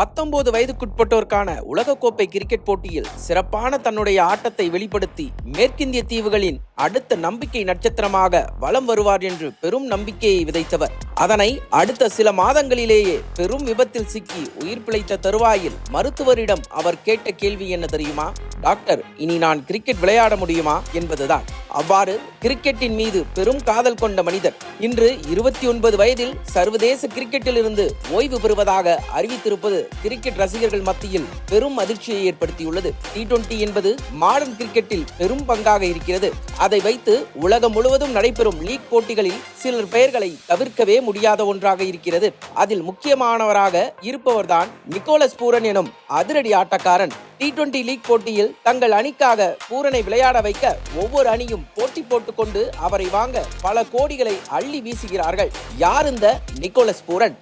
19 வயதுக்குட்பட்டோருக்கான உலகக்கோப்பை கிரிக்கெட் போட்டியில் சிறப்பான தன்னுடைய ஆட்டத்தை வெளிப்படுத்தி மேற்கிந்திய தீவுகளின் அடுத்த நம்பிக்கை நட்சத்திரமாக வலம் வருவார் என்று பெரும் நம்பிக்கையை விதைத்தவர். அதனை அடுத்த சில மாதங்களிலேயே பெரும் விபத்தில் சிக்கி உயிர் பிழைத்த தருவாயில் மருத்துவரிடம் அவர் கேட்ட கேள்வி என்ன தெரியுமா? டாக்டர், இனி நான் கிரிக்கெட் விளையாட முடியுமா என்பதுதான். அவ்வாறு கிரிக்கெட்டின் மீது பெரும் காதல் கொண்ட மனிதர் இன்று 29 வயதில் சர்வதேச கிரிக்கெட்டில் இருந்து ஓய்வு பெறுவதாக அறிவித்திருப்பது கிரிக்கெட் ரசிகர்கள் மத்தியில் பெரும் அதிர்ச்சியை ஏற்படுத்தியுள்ளது. T20 என்பது மாடர்ன் கிரிக்கெட்டில் பெரும் பங்காக இருக்கிறது. அதை வைத்து உலகம் முழுவதும் நடைபெறும் லீக் போட்டிகளில் சிலர் பெயர்களை தவிர்க்கவே முடியாத ஒன்றாக இருக்கிறது. அதில் முக்கியமானவராக இருப்பவர்தான் நிக்கோலஸ் பூரன் எனும் அதிரடி ஆட்டக்காரன். T20 லீக் போட்டியில் தங்கள் அணிக்காக பூரனை விளையாட வைக்க ஒவ்வொரு அணியும் போட்டி போட்டுக்கொண்டு அவரை வாங்க பல கோடிகளை அள்ளி வீசுகிறார்கள். யார் இந்த Nicholas Pooran?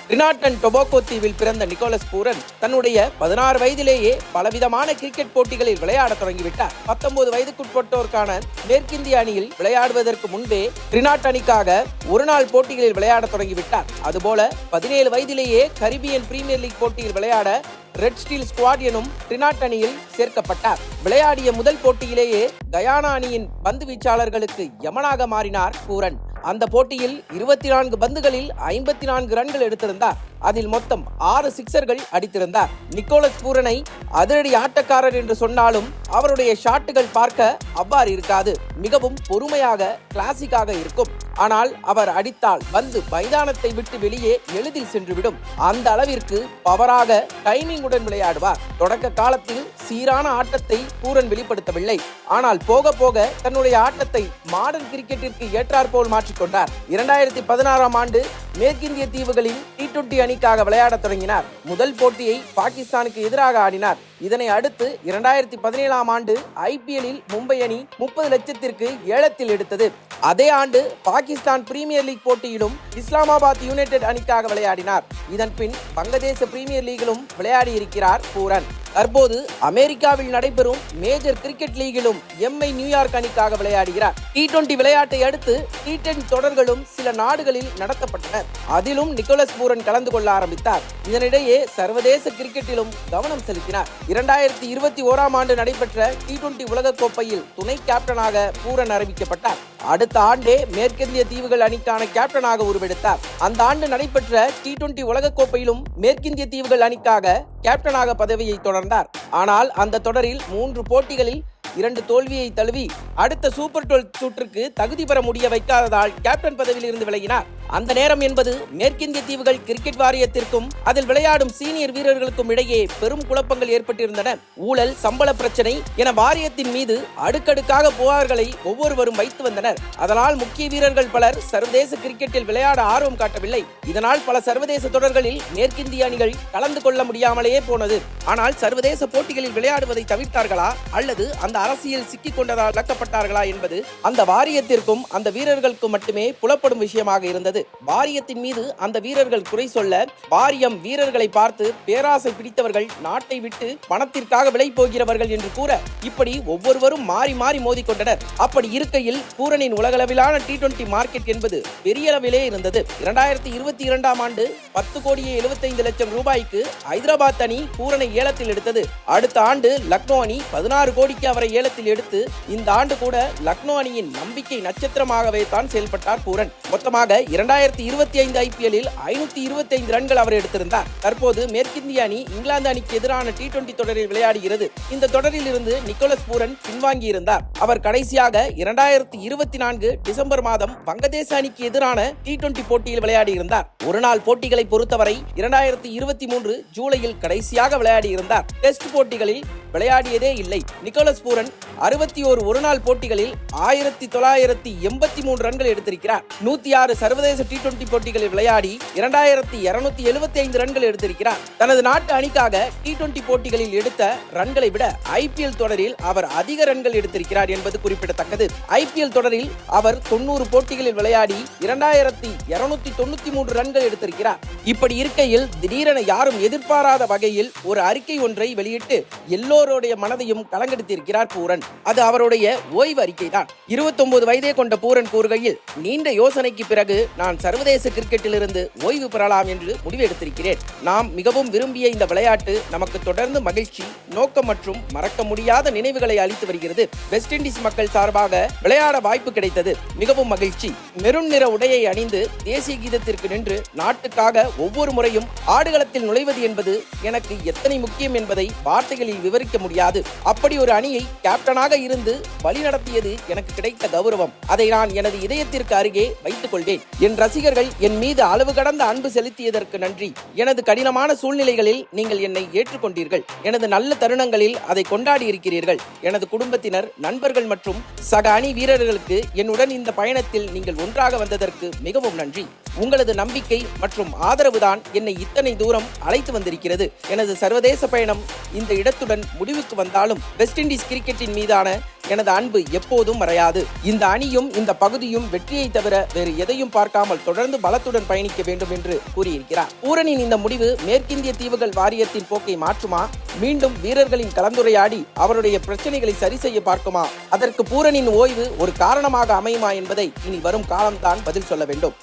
Trinidad and Tobago தீவில் பிறந்த நிக்கோலஸ் பூரன் தன்னுடைய 16 வயதிலேயே பலவிதமான கிரிக்கெட் போட்டிகளில் விளையாட தொடங்கிவிட்டார். 19 வயதுக்குட்பட்டோருக்கான மேற்கிந்திய அணியில் விளையாடுவதற்கு முன்பே டிரினிடாட் அணிக்காக ஒருநாள் போட்டிகளில் விளையாட தொடங்கிவிட்டார். அதுபோல 17 வயதிலேயே கரிபியன் பிரீமியர் லீக் போட்டியில் விளையாட ரெட் ஸ்டீல் ஸ்குவாட் எனும் டிரினிடாட் அணியில் சேர்க்கப்பட்டார். விளையாடிய முதல் போட்டியிலேயே கயானா அணியின் பந்து வீச்சாளர்களுக்கு யமனாக மாறினார் பூரன். அந்த போட்டியில் 24 பந்துகளில் 54 ரன்கள் எடுத்திருந்தார். அதில் மொத்தம் 6 சிக்சர்கள் அடித்திருந்தார். நிக்கோலஸ் பூரனை அதிரடி ஆட்டக்காரர் என்று சொன்னாலும் அவருடைய ஷாட்டுகள் பார்க்க அவ்வாறு இருக்காது. மிகவும் பொறுமையாக கிளாசிக்காக இருக்கும். ஆனால் அவர் அடித்தால் பந்து மைதானத்தை விட்டு வெளியே எளிதில் சென்றுவிடும். அந்த அளவிற்கு பவராக டைமிங்குடன் விளையாடுவார். தொடக்க காலத்தில் சீரான ஆட்டத்தை பூரன் வெளிப்படுத்தவில்லை. ஆனால் போக போக தன்னுடைய ஆட்டத்தை மாடர்ன் கிரிக்கெட்டிற்கு ஏற்றாற்போல் மாற்றிக்கொண்டார். 2016ஆம் ஆண்டு மேற்கிந்திய தீவுகளின் T20 அணிக்காக விளையாட தொடங்கினார். முதல் போட்டியை பாகிஸ்தானுக்கு எதிராக ஆடினார். இதனை அடுத்து 2017ஆம் ஆண்டு IPLல் மும்பை அணி 30 லட்சத்திற்கு ஏலத்தில் எடுத்தது. அதே ஆண்டு பாகிஸ்தான் பிரீமியர் லீக் போட்டியிலும் இஸ்லாமாபாத் யுனைடெட் அணிக்காக விளையாடினார். இதன் பின் வங்கதேச பிரீமியர் லீகிலும் விளையாடி இருக்கிறார் பூரன். தற்போது அமெரிக்காவில் நடைபெறும் மேஜர் கிரிக்கெட் லீகிலும் MI நியூயார்க் அணிக்காக விளையாடுகிறார். T20 விளையாட்டை அடுத்து T10 தொடர்களும் சில நாடுகளில் நடத்தப்பட்டன. அதிலும் நிக்கோலஸ் பூரன் கலந்து கொள்ள ஆரம்பித்தார். இதனிடையே சர்வதேச கிரிக்கெட்டிலும் கவனம் செலுத்தினார். 2021ஆம் ஆண்டு நடைபெற்ற T20 உலகக்கோப்பையில் துணை கேப்டனாக பூரன் அறிவிக்கப்பட்டார். அடுத்த ஆண்டே மேற்கிந்திய தீவுகள் அணிக்கான கேப்டனாக உருவெடுத்தார். அந்த ஆண்டு நடைபெற்ற T20 உலகக்கோப்பையிலும் மேற்கிந்திய தீவுகள் அணிக்காக கேப்டனாக பதவியை தொடர்ந்தார். ஆனால் அந்த தொடரில் 3 போட்டிகளில் 2 தோல்வியை தழுவி அடுத்த சூப்பர் 12 சுற்றுக்கு தகுதி பெற முடிய வைக்காததால் கேப்டன் பதவியில் இருந்து விலகினார். அந்த நேரம் என்பது மேற்கிந்திய தீவுகள் கிரிக்கெட் வாரியத்திற்கும் அதில் விளையாடும் சீனியர் வீரர்களுக்கும் இடையே பெரும் குழப்பங்கள் ஏற்பட்டிருந்தன. ஊழல், சம்பள பிரச்சனை என வாரியத்தின் மீது அடுக்கடுக்காக புகார்களை ஒவ்வொருவரும் வைத்து வந்தனர். அதனால் முக்கிய வீரர்கள் பலர் சர்வதேச கிரிக்கெட்டில் விளையாட ஆர்வம் காட்டவில்லை. இதனால் பல சர்வதேச தொடர்களில் மேற்கிந்திய அணிகள் கலந்து கொள்ள முடியாமலேயே போனது. ஆனால் சர்வதேச போட்டிகளில் விளையாடுவதை தவிர்த்தார்களா அல்லது அந்த அரசியல் சிக்கிக் கொண்டதால் விளக்கப்பட்டார்களா என்பது அந்த வாரியத்திற்கும் அந்த வீரர்களுக்கும் மட்டுமே புலப்படும் விஷயமாக இருந்தது. வாரியத்தின் மீது அந்த வீரர்கள் குறை சொல்ல வாரியம் வீரர்களை பார்த்து பேராசை பிடித்தவர்கள், நாட்டை விட்டு பணத்திற்காக விலை போகிறவர்கள் என்று கூற இப்படி ஒவ்வொருவரும் மாறி மாறி மோதிக்கொண்டனர். அப்படி இருக்கையில் பூரனின் உலகளவிலான T20 மார்க்கெட் என்பது பெரிய அளவிலே இருந்தது. 2022ஆம் ஆண்டு 10 கோடியே 75 லட்சம் ரூபாய்க்கு ஹைதராபாத் அணி பூரனை ஏலத்தில் எடுத்தது. அடுத்த ஆண்டு லக்னோ அணி 16 கோடிக்கு அவரை ஏலத்தில் எடுத்து இந்த ஆண்டு கூட லக்னோ அணியின் நம்பிக்கை நட்சத்திரமாகவே தான் செயல்பட்டார் பூரன். மொத்தமாக 2025 IPLல் 525 ரன்கள் அவர் எடுத்திருந்தார். தற்போது மேற்கிந்திய அணி இங்கிலாந்து அணிக்கு எதிரான T20 தொடரில் விளையாடுகிறது. இந்த தொடரில் இருந்து நிக்கோலஸ் பூரன் பின்வாங்கி இருந்தார். அவர் கடைசியாக 2024 டிசம்பர் மாதம் வங்கதேச அணிக்கு எதிரான T20 போட்டியில் விளையாடி இருந்தார். ஒருநாள் போட்டிகளை பொறுத்தவரை 2023 ஜூலையில் கடைசியாக விளையாடி இருந்தார். டெஸ்ட் போட்டிகளில் விளையாடியதே இல்லை. நிக்கோலஸ் பூரன் 61 ஒருநாள் போட்டிகளில் 1983 ரன்கள் எடுத்திருக்கிறார். 106 சர்வதேச T20 போட்டிகளில் விளையாடி 2275 ரன்கள் எடுத்திருக்கிறார். தனது நாட்டு அணிக்காக T20 போட்டிகளில் எடுத்த ரன்களை விட IPL தொடரில் அவர் அதிக ரன்கள் எடுத்திருக்கிறார் என்பது குறிப்பிடத்தக்கது. IPL தொடரில் அவர் 90 போட்டிகளில் விளையாடி 2293 ரன்கள் எடுத்திருக்கிறார். இப்படி இருக்கையில் திடீரென யாரும் எதிர்பாராத வகையில் ஒரு அறிக்கை ஒன்றை வெளியிட்டு எல்லோருடைய மனதையும் கலங்கெடுத்திருக்கிறார் பூரன். அது அவருடைய ஓய்வு அறிக்கை தான். 29 வயதே கொண்ட பூரன் கூறுகையில், நீண்ட யோசனைக்கு பிறகு நான் சர்வதேச கிரிக்கெட்டிலிருந்து ஓய்வு பெறலாம் என்று முடிவெடுத்திருக்கிறேன். நாம் மிகவும் விரும்பிய இந்த விளையாட்டு நமக்கு தொடர்ந்து மகிழ்ச்சி, நோக்கம் மற்றும் மறக்க முடியாத நினைவுகளை அளித்து வருகிறது. வெஸ்ட் இண்டீஸ் மக்கள் சார்பாக விளையாட வாய்ப்பு கிடைத்தது. மிகவும் மகிழ்ச்சி. மெரூன் நிற உடையை அணிந்து தேசிய கீதத்திற்கு நின்று நாட்டுக்காக ஒவ்வொரு முறையும் ஆடுகளத்தில் நுழைவது என்பது எனக்கு எத்தனை முக்கியம் என்பதை வார்த்தைகளில் விவரிக்க முடியாது. அப்படி ஒரு அணியை கேப்டனாக இருந்து வழிநடத்தியது எனக்கு கிடைத்த கௌரவம். அதை நான் எனது இதயத்திற்கு அருகே வைத்துக் கொள்வேன். என் ரசிகர்கள் என் மீது அளவு கடந்த அன்பு செலுத்தியதற்கு நன்றி. எனது கடினமான சூழ்நிலைகளில் நீங்கள் என்னை ஏற்றுக்கொண்டீர்கள். எனது நல்ல தருணங்களில் அதை கொண்டாடி இருக்கிறீர்கள். எனது குடும்பத்தினர், நண்பர்கள் மற்றும் சக அணி வீரர்களுக்கு என்னுடன் இந்த பயணத்தில் நீங்கள் ஒன்றாக வந்ததற்கு மிகவும் நன்றி. உங்களது நம்பிக்கை மற்றும் ஆதரவுதான் என்னை இத்தனை தூரம் அழைத்து வந்திருக்கிறது. எனது சர்வதேச பயணம் இந்த இடத்துடன் முடிவுக்கு வந்தாலும் வெஸ்ட் இண்டீஸ் கிரிக்கெட்டின் மீதான எனது அன்பு எப்போதும் மறையாது. இந்த அணியும் இந்த பகுதியும் வெற்றியை தவிர வேறு எதையும் பார்க்காமல் தொடர்ந்து பலத்துடன் பயணிக்க வேண்டும் என்று கூறியிருக்கிறார். பூரனின் இந்த முடிவு மேற்கிந்திய தீவுகள் வாரியத்தின் போக்கை மாற்றுமா? மீண்டும் வீரர்களின் கலந்துரையாடி அவருடைய பிரச்சனைகளை சரி செய்ய பார்க்குமா? அதற்கு பூரனின் ஓய்வு ஒரு காரணமாக அமையுமா என்பதை இனி வரும் காலம்தான் பதில் சொல்ல வேண்டும்.